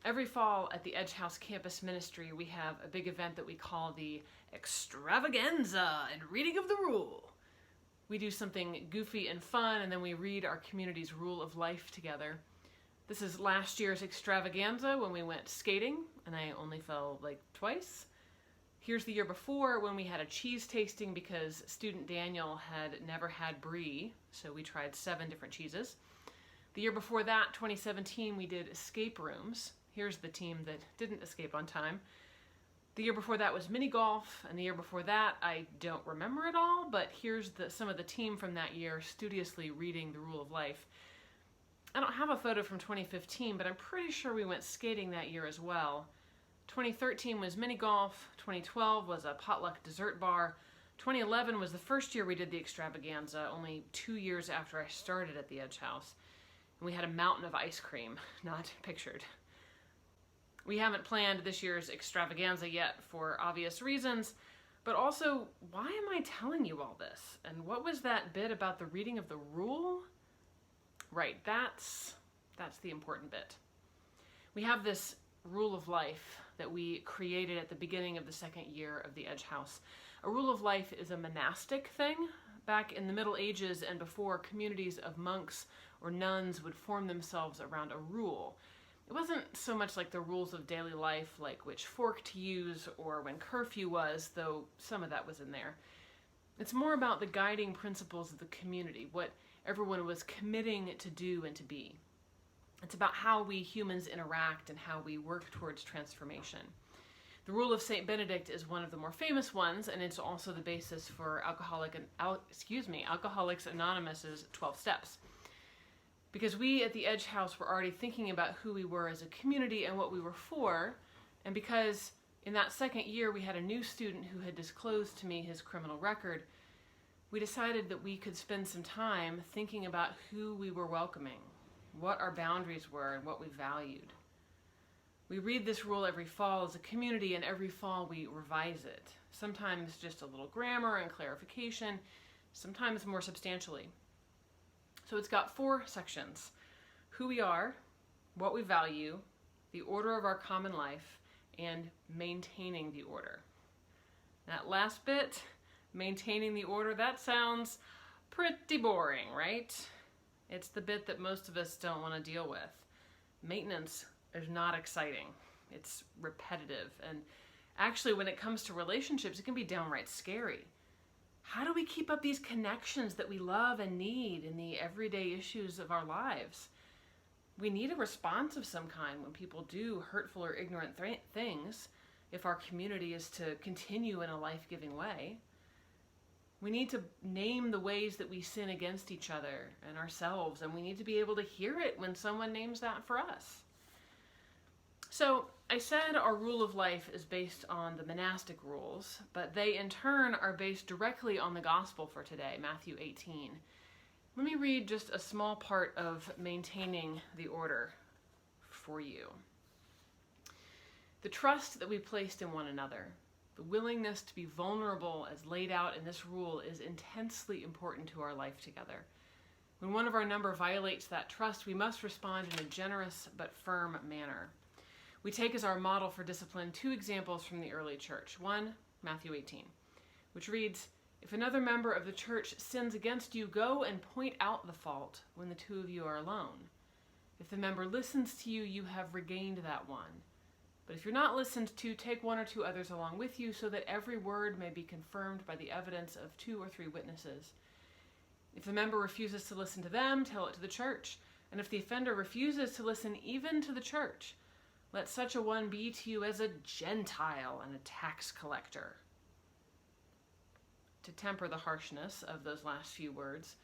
Every fall at the Edge House Campus Ministry, we have a big event that we call the Extravaganza and Reading of the Rule. We do something goofy and fun, and then we read our community's rule of life together. This is last year's Extravaganza when we went skating, and I only fell like twice. Here's the year before when we had a cheese tasting because student Daniel had never had brie, so we tried 7 different cheeses. The year before that, 2017, we did escape rooms. Here's the team that didn't escape on time. The year before that was mini golf, and the year before that, I don't remember it all, but here's some of the team from that year studiously reading the rule of life. I don't have a photo from 2015, but I'm pretty sure we went skating that year as well. 2013 was mini golf, 2012 was a potluck dessert bar, 2011 was the first year we did the Extravaganza, only 2 years after I started at the Edge House. And we had a mountain of ice cream, not pictured. We haven't planned this year's Extravaganza yet for obvious reasons, but also, why am I telling you all this? And what was that bit about the reading of the rule? Right, that's the important bit. We have this rule of life that we created at the beginning of the second year of the Edge House. A rule of life is a monastic thing. Back in the Middle Ages and before, communities of monks or nuns would form themselves around a rule. It wasn't so much like the rules of daily life, like which fork to use or when curfew was, though some of that was in there. It's more about the guiding principles of the community, what everyone was committing to do and to be. It's about how we humans interact and how we work towards transformation. The rule of St. Benedict is one of the more famous ones, and it's also the basis for Alcoholics Anonymous's 12 Steps. Because we at the Edge House were already thinking about who we were as a community and what we were for, and because in that second year we had a new student who had disclosed to me his criminal record, we decided that we could spend some time thinking about who we were welcoming, what our boundaries were, and what we valued. We read this rule every fall as a community, and every fall we revise it. Sometimes just a little grammar and clarification, sometimes more substantially. So it's got 4 sections: who we are, what we value, the order of our common life, and maintaining the order. That last bit, maintaining the order, that sounds pretty boring, right? It's the bit that most of us don't want to deal with. Maintenance is not exciting. It's repetitive. And actually, when it comes to relationships, it can be downright scary. How do we keep up these connections that we love and need in the everyday issues of our lives? We need a response of some kind when people do hurtful or ignorant things if our community is to continue in a life-giving way. We need to name the ways that we sin against each other and ourselves, and we need to be able to hear it when someone names that for us. So I said our rule of life is based on the monastic rules, but they in turn are based directly on the gospel for today, Matthew 18. Let me read just a small part of maintaining the order for you. The trust that we placed in one another, the willingness to be vulnerable as laid out in this rule, is intensely important to our life together. When one of our number violates that trust, we must respond in a generous but firm manner. We take as our model for discipline 2 examples from the early church. One, Matthew 18, which reads, "If another member of the church sins against you, go and point out the fault when the 2 of you are alone. If the member listens to you, you have regained that one. But if you're not listened to, take 1 or 2 others along with you, so that every word may be confirmed by the evidence of 2 or 3 witnesses. If the member refuses to listen to them, tell it to the church. And if the offender refuses to listen even to the church, let such a one be to you as a Gentile and a tax collector." To temper the harshness of those last few words,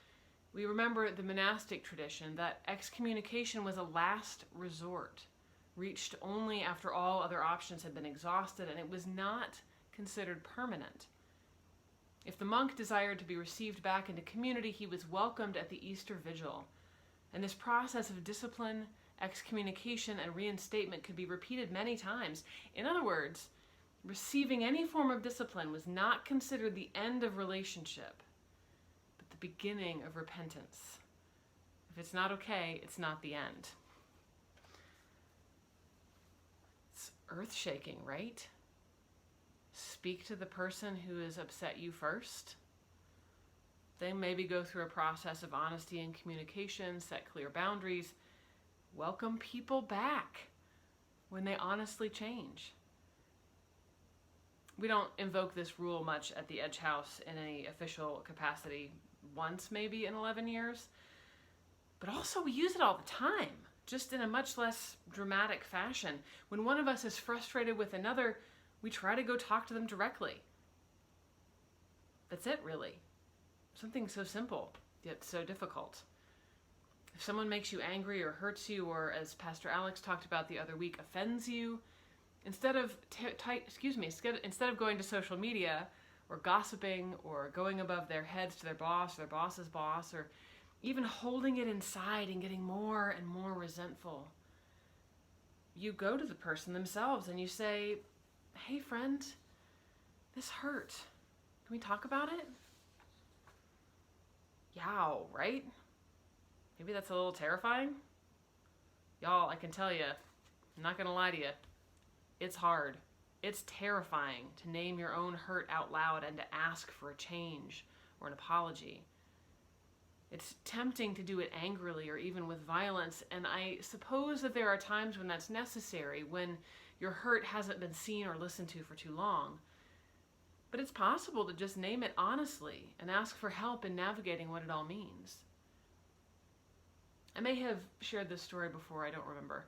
we remember the monastic tradition that excommunication was a last resort, reached only after all other options had been exhausted, and it was not considered permanent. If the monk desired to be received back into community, he was welcomed at the Easter Vigil. And this process of discipline, excommunication, and reinstatement could be repeated many times. In other words, receiving any form of discipline was not considered the end of relationship, but the beginning of repentance. If it's not okay, it's not the end. earth-shaking, right? Speak to the person who has upset you first. Then maybe go through a process of honesty and communication, set clear boundaries, welcome people back when they honestly change. We don't invoke this rule much at the Edge House in any official capacity, once maybe in 11 years, but also we use it all the time, just in a much less dramatic fashion. When one of us is frustrated with another, we try to go talk to them directly. That's it, really. Something so simple, yet so difficult. If someone makes you angry or hurts you, or as Pastor Alex talked about the other week, offends you, instead of going to social media or gossiping or going above their heads to their boss, their boss's boss, or even holding it inside and getting more and more resentful, you go to the person themselves and you say, "Hey friend, this hurt. Can we talk about it?" Yow, right? Maybe that's a little terrifying. Y'all, I can tell you, I'm not gonna lie to you, it's hard. It's terrifying to name your own hurt out loud and to ask for a change or an apology. It's tempting to do it angrily or even with violence, and I suppose that there are times when that's necessary, when your hurt hasn't been seen or listened to for too long. But it's possible to just name it honestly and ask for help in navigating what it all means. I may have shared this story before, I don't remember.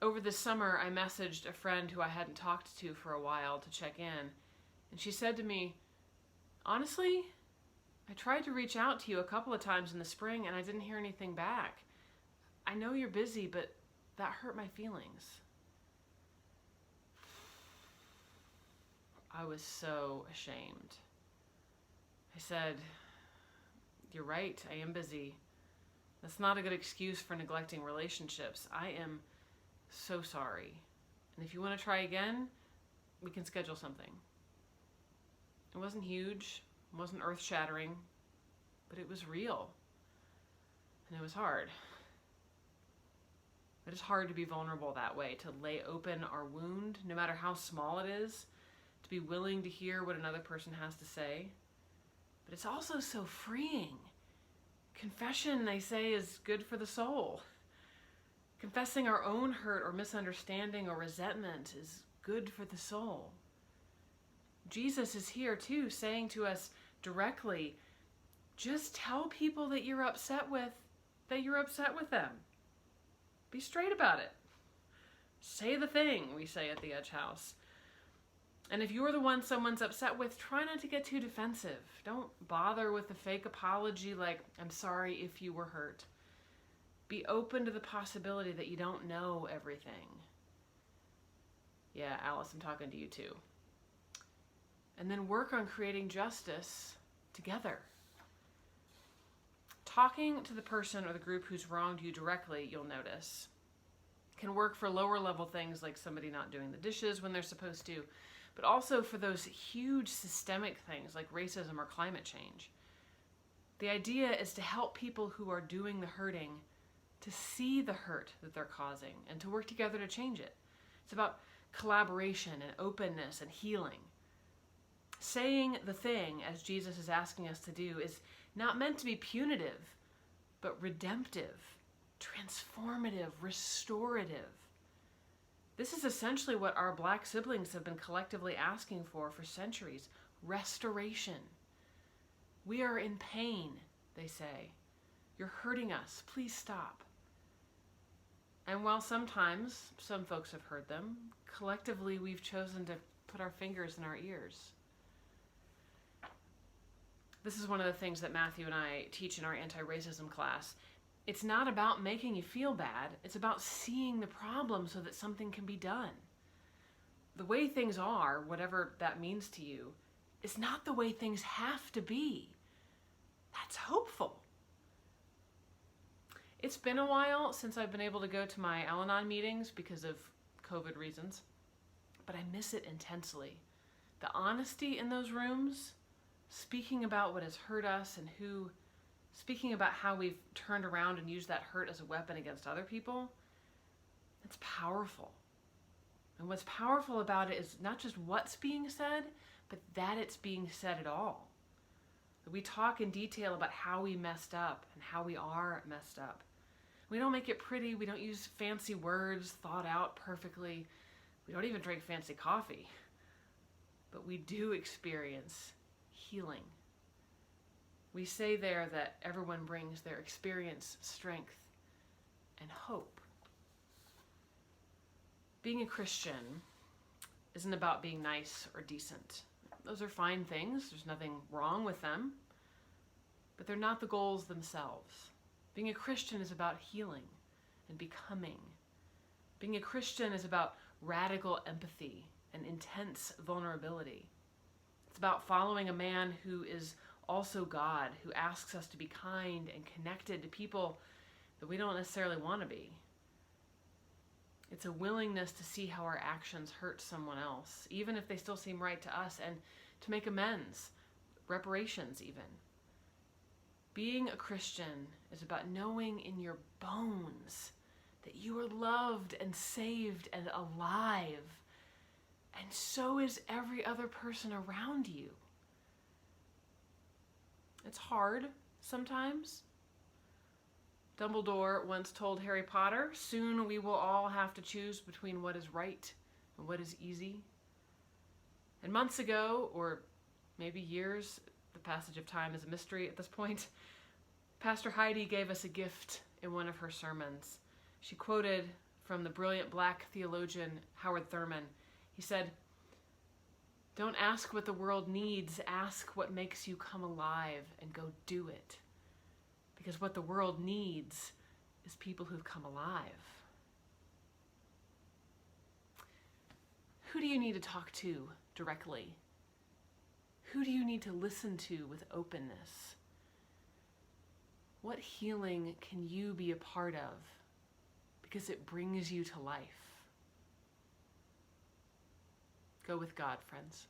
Over the summer, I messaged a friend who I hadn't talked to for a while to check in, and she said to me, "Honestly, I tried to reach out to you a couple of times in the spring and I didn't hear anything back. I know you're busy, but that hurt my feelings." I was so ashamed. I said, "You're right, I am busy. That's not a good excuse for neglecting relationships. I am so sorry. And if you want to try again, we can schedule something." It wasn't huge, it wasn't earth-shattering, but it was real. And it was hard. It is hard to be vulnerable that way, to lay open our wound, no matter how small it is, to be willing to hear what another person has to say. But it's also so freeing. Confession, they say, is good for the soul. Confessing our own hurt or misunderstanding or resentment is good for the soul. Jesus is here too, saying to us directly, just tell people that you're upset with them. Be straight about it. Say the thing, we say at the Edge House. And if you're the one someone's upset with, try not to get too defensive. Don't bother with the fake apology like, "I'm sorry if you were hurt." Be open to the possibility that you don't know everything. Yeah, Alice, I'm talking to you too. And then work on creating justice together. Talking to the person or the group who's wronged you directly, you'll notice, can work for lower level things like somebody not doing the dishes when they're supposed to, but also for those huge systemic things like racism or climate change. The idea is to help people who are doing the hurting to see the hurt that they're causing and to work together to change it. It's about collaboration and openness and healing. Saying the thing, as Jesus is asking us to do, is not meant to be punitive, but redemptive, transformative, restorative. This is essentially what our Black siblings have been collectively asking for centuries: restoration. We are in pain, they say. You're hurting us. Please stop. And while sometimes some folks have heard them, collectively we've chosen to put our fingers in our ears. This is one of the things that Matthew and I teach in our anti-racism class. It's not about making you feel bad. It's about seeing the problem so that something can be done. The way things are, whatever that means to you, is not the way things have to be. That's hopeful. It's been a while since I've been able to go to my Al-Anon meetings because of COVID reasons, but I miss it intensely. The honesty in those rooms, speaking about what has hurt us and speaking about how we've turned around and used that hurt as a weapon against other people, it's powerful. And what's powerful about it is not just what's being said, but that it's being said at all. We talk in detail about how we messed up and how we are messed up. We don't make it pretty. We don't use fancy words thought out perfectly. We don't even drink fancy coffee. But we do experience healing. We say there that everyone brings their experience, strength, and hope. Being a Christian isn't about being nice or decent. Those are fine things. There's nothing wrong with them. But they're not the goals themselves. Being a Christian is about healing and becoming. Being a Christian is about radical empathy and intense vulnerability. It's about following a man who is also God, who asks us to be kind and connected to people that we don't necessarily want to be. It's a willingness to see how our actions hurt someone else, even if they still seem right to us, and to make amends, reparations even. Being a Christian is about knowing in your bones that you are loved and saved and alive, and so is every other person around you. It's hard sometimes. Dumbledore once told Harry Potter, soon we will all have to choose between what is right and what is easy. And months ago, or maybe years, the passage of time is a mystery at this point, Pastor Heidi gave us a gift in one of her sermons. She quoted from the brilliant black theologian Howard Thurman. He said, "Don't ask what the world needs, ask what makes you come alive and go do it. Because what the world needs is people who've come alive." Who do you need to talk to directly? Who do you need to listen to with openness? What healing can you be a part of? Because it brings you to life. Go with God, friends.